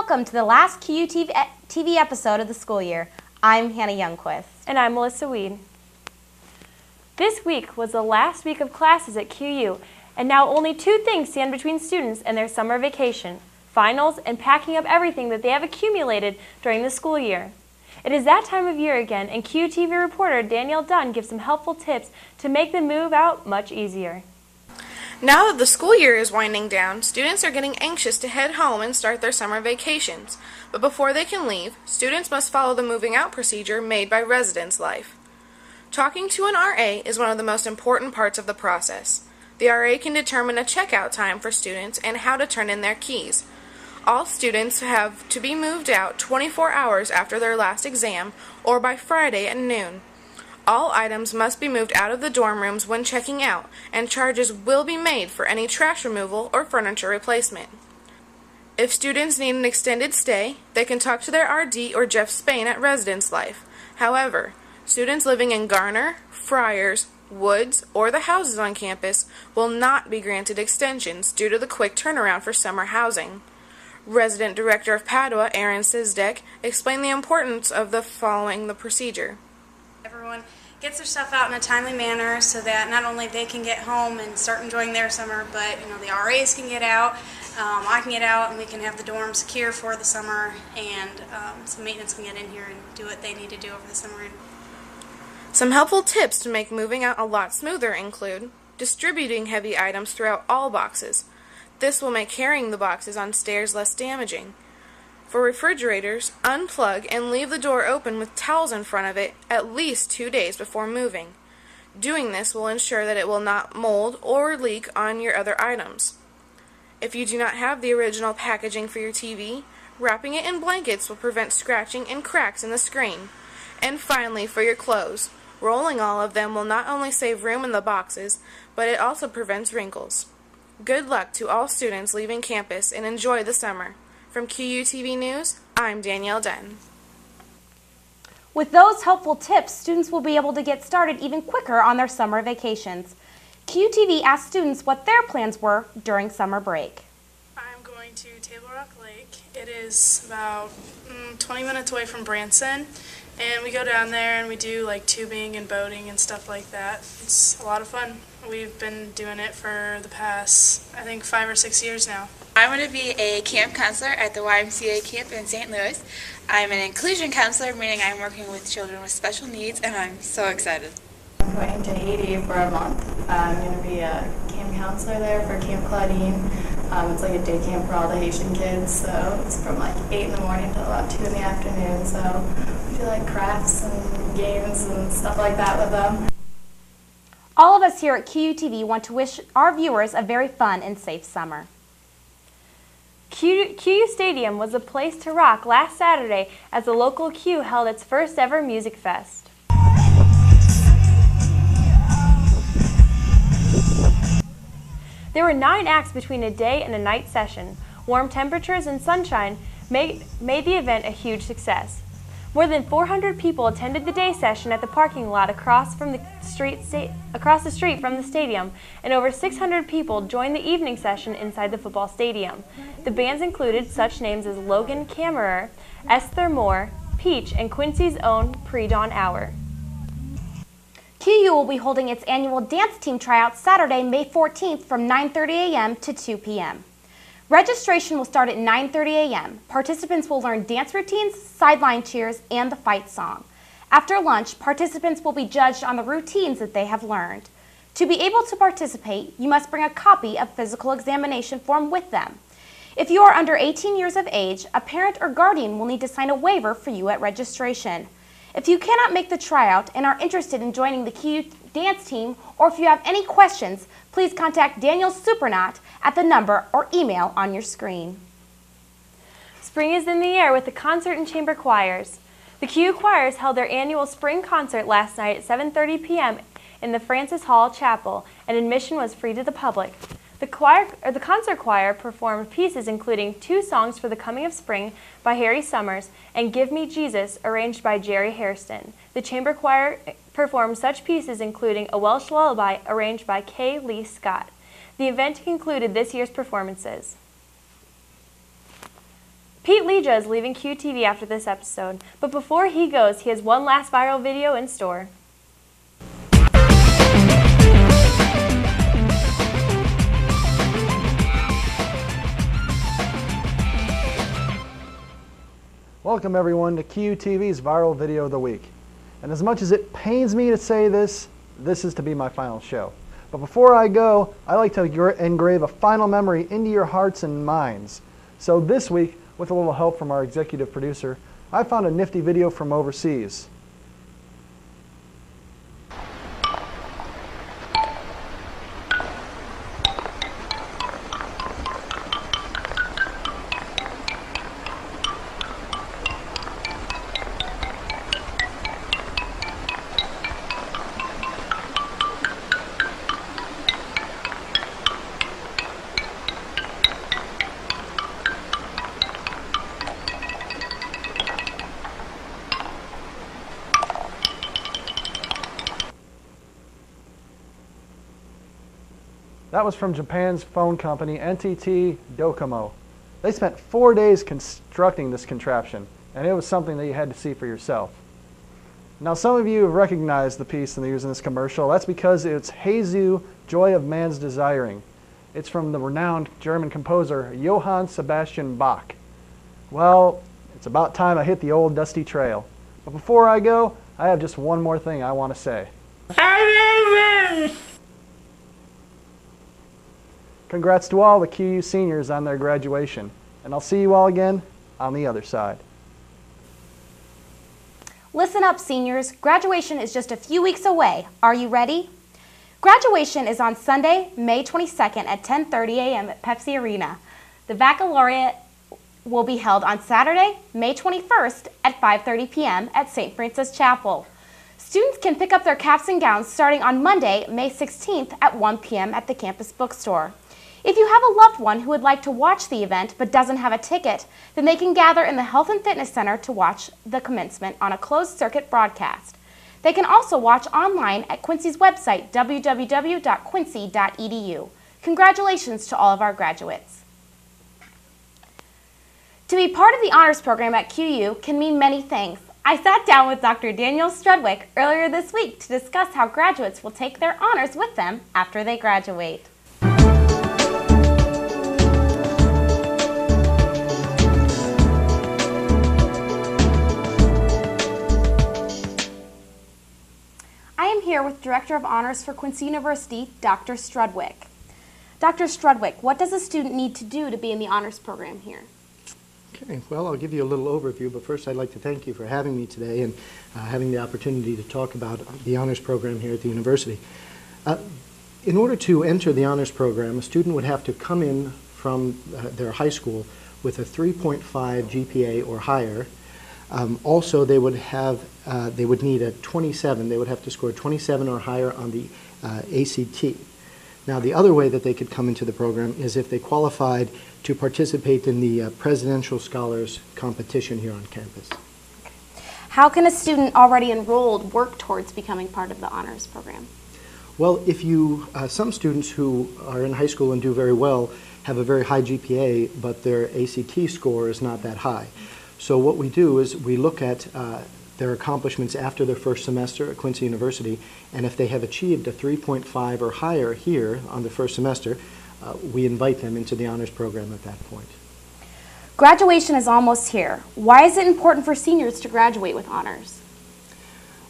welcome to the last QU-TV episode of the school year. I'm Hannah Youngquist. And I'm Melissa Weed. This week was the last week of classes at QU, and now only two things stand between students and their summer vacation: finals and packing up everything that they have accumulated during the school year. It is that time of year again, and QU-TV reporter Danielle Dunn gives some helpful tips to make the move out much easier. Now that the school year is winding down, students are getting anxious to head home and start their summer vacations. But before they can leave, students must follow the moving out procedure made by Residence Life. Talking to an RA is one of the most important parts of the process. The RA can determine a checkout time for students and how to turn in their keys. All students have to be moved out 24 hours after their last exam or by Friday at noon. All items must be moved out of the dorm rooms when checking out, and charges will be made for any trash removal or furniture replacement. If students need an extended stay, they can talk to their RD or Jeff Spain at Residence Life. However, students living in Garner, Friars, Woods, or the houses on campus will not be granted extensions due to the quick turnaround for summer housing. Resident Director of Padua, Aaron Sizdek, explained the importance of following the procedure. Everyone gets their stuff out in a timely manner so that not only they can get home and start enjoying their summer, but the RAs can get out, I can get out, and we can have the dorm secure for the summer, and some maintenance can get in here and do what they need to do over the summer. Some helpful tips to make moving out a lot smoother include distributing heavy items throughout all boxes. This will make carrying the boxes on stairs less damaging. For refrigerators, unplug and leave the door open with towels in front of it at least 2 days before moving. Doing this will ensure that it will not mold or leak on your other items. If you do not have the original packaging for your TV, wrapping it in blankets will prevent scratching and cracks in the screen. And finally, for your clothes, rolling all of them will not only save room in the boxes, but it also prevents wrinkles. Good luck to all students leaving campus, and enjoy the summer. From QU-TV News, I'm Danielle Dunn. With those helpful tips, students will be able to get started even quicker on their summer vacations. QU-TV asked students what their plans were during summer break. I'm going to Table Rock Lake. It is about 20 minutes away from Branson, and we go down there and we do like tubing and boating and stuff like that. It's a lot of fun. We've been doing it for the past, I think, 5 or 6 years now. I'm going to be a camp counselor at the YMCA camp in St. Louis. I'm an inclusion counselor, meaning I'm working with children with special needs, and I'm so excited. I'm going to Haiti for a month. I'm going to be a camp counselor there for Camp Claudine. It's like a day camp for all the Haitian kids, so it's from like 8 in the morning till about 2 in the afternoon. So we do like crafts and games and stuff like that with them. All of us here at QU-TV want to wish our viewers a very fun and safe summer. QU Stadium was a place to rock last Saturday as the local Q held its first ever music fest. There were 9 acts between a day and a night session. Warm temperatures and sunshine made the event a huge success. More than 400 people attended the day session at the parking lot across the street from the stadium, and over 600 people joined the evening session inside the football stadium. The bands included such names as Logan Kammerer, Esther Moore, Peach, and Quincy's own Pre-Dawn Hour. QU will be holding its annual dance team tryout Saturday, May 14th from 9:30 a.m. to 2 p.m. Registration will start at 9:30 a.m. Participants will learn dance routines, sideline cheers, and the fight song. After lunch, participants will be judged on the routines that they have learned. To be able to participate, you must bring a copy of physical examination form with them. If you are under 18 years of age, a parent or guardian will need to sign a waiver for you at registration. If you cannot make the tryout and are interested in joining the QU dance team, or if you have any questions, please contact Daniel Supernaut at the number or email on your screen. Spring is in the air with the concert and chamber choirs. The QU choirs held their annual spring concert last night at 7:30 p.m. in the Francis Hall Chapel, and admission was free to the public. The concert choir performed pieces including 2 songs for the coming of spring by Harry Summers and Give Me Jesus, arranged by Jerry Hairston. The chamber choir performed such pieces including A Welsh Lullaby, arranged by K. Lee Scott. The event concluded this year's performances. Pete Leja is leaving QTV after this episode, but before he goes, he has one last viral video in store. Welcome everyone to QTV's Viral Video of the Week. And as much as it pains me to say this, this is to be my final show. But before I go, I like to engrave a final memory into your hearts and minds. So this week, with a little help from our executive producer, I found a nifty video from overseas. That was from Japan's phone company, NTT Docomo. They spent 4 days constructing this contraption, and it was something that you had to see for yourself. Now, some of you have recognized the piece that they use in this commercial. That's because it's Jesu, Joy of Man's Desiring. It's from the renowned German composer Johann Sebastian Bach. Well, it's about time I hit the old dusty trail. But before I go, I have just one more thing I want to say. Congrats to all the QU seniors on their graduation, and I'll see you all again on the other side. Listen up, seniors. Graduation is just a few weeks away. Are you ready? Graduation is on Sunday, May 22nd at 10:30 a.m. at Pepsi Arena. The baccalaureate will be held on Saturday, May 21st at 5:30 p.m. at St. Francis Chapel. Students can pick up their caps and gowns starting on Monday, May 16th at 1 p.m. at the campus bookstore. If you have a loved one who would like to watch the event but doesn't have a ticket, then they can gather in the Health and Fitness Center to watch the commencement on a closed-circuit broadcast. They can also watch online at Quincy's website, www.quincy.edu. Congratulations to all of our graduates. To be part of the honors program at QU can mean many things. I sat down with Dr. Dr Strudwick earlier this week to discuss how graduates will take their honors with them after they graduate. I am here with Director of Honors for Quincy University, Dr. Strudwick. Dr. Strudwick, what does a student need to do to be in the honors program here? Okay, well, I'll give you a little overview, but first I'd like to thank you for having me today and having the opportunity to talk about the honors program here at the university. In order to enter the honors program, a student would have to come in from their high school with a 3.5 GPA or higher. Also, they would need a 27. They would have to score 27 or higher on the ACT. Now, the other way that they could come into the program is if they qualified to participate in the Presidential Scholars Competition here on campus. How can a student already enrolled work towards becoming part of the honors program? Well, if you, some students who are in high school and do very well have a very high GPA, but their ACT score is not that high. So what we do is we look at their accomplishments after their first semester at Quincy University, and if they have achieved a 3.5 or higher here on the first semester, we invite them into the honors program at that point. Graduation is almost here. Why is it important for seniors to graduate with honors?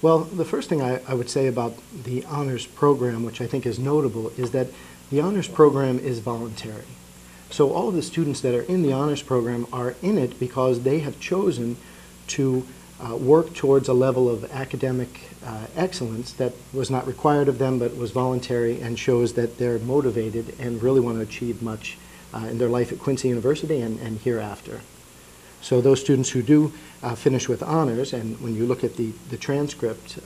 Well, the first thing I would say about the honors program, which I think is notable, is that the honors program is voluntary. So all of the students that are in the honors program are in it because they have chosen to work towards a level of academic excellence that was not required of them but was voluntary and shows that they're motivated and really want to achieve much in their life at Quincy University and hereafter. So those students who do finish with honors, and when you look at the transcript,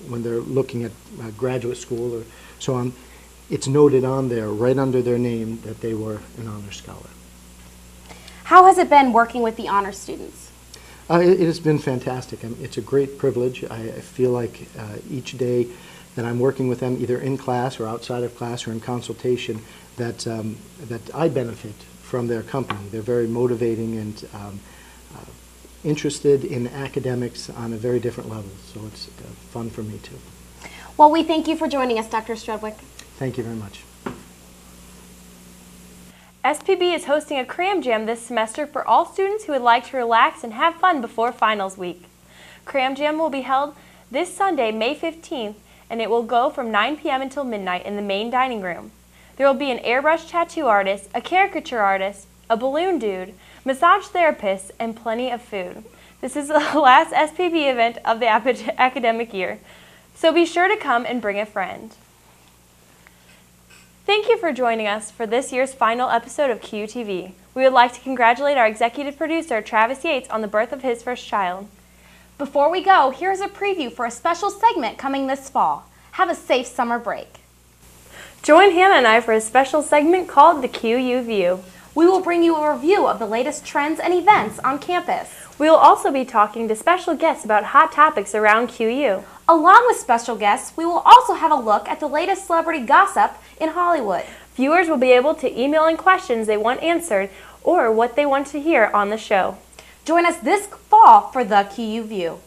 when they're looking at graduate school or so on, it's noted on there, right under their name, that they were an honor scholar. How has it been working with the honor students? It has been fantastic. It's a great privilege. I feel like each day that I'm working with them, either in class or outside of class or in consultation, that I benefit from their company. They're very motivating and interested in academics on a very different level, so it's fun for me too. Well, we thank you for joining us, Dr. Strudwick. Thank you very much. SPB is hosting a cram jam this semester for all students who would like to relax and have fun before finals week. Cram jam will be held this Sunday, May 15th, and it will go from 9 p.m. until midnight in the main dining room. There will be an airbrush tattoo artist, a caricature artist, a balloon dude, massage therapists, and plenty of food. This is the last SPB event of the academic year, so be sure to come and bring a friend. Thank you for joining us for this year's final episode of QUTV. We would like to congratulate our executive producer, Travis Yates, on the birth of his first child. Before we go, here's a preview for a special segment coming this fall. Have a safe summer break. Join Hannah and I for a special segment called the QU View. We will bring you a review of the latest trends and events on campus. We will also be talking to special guests about hot topics around QU. Along with special guests, we will also have a look at the latest celebrity gossip in Hollywood. Viewers will be able to email in questions they want answered or what they want to hear on the show. Join us this fall for the QU View.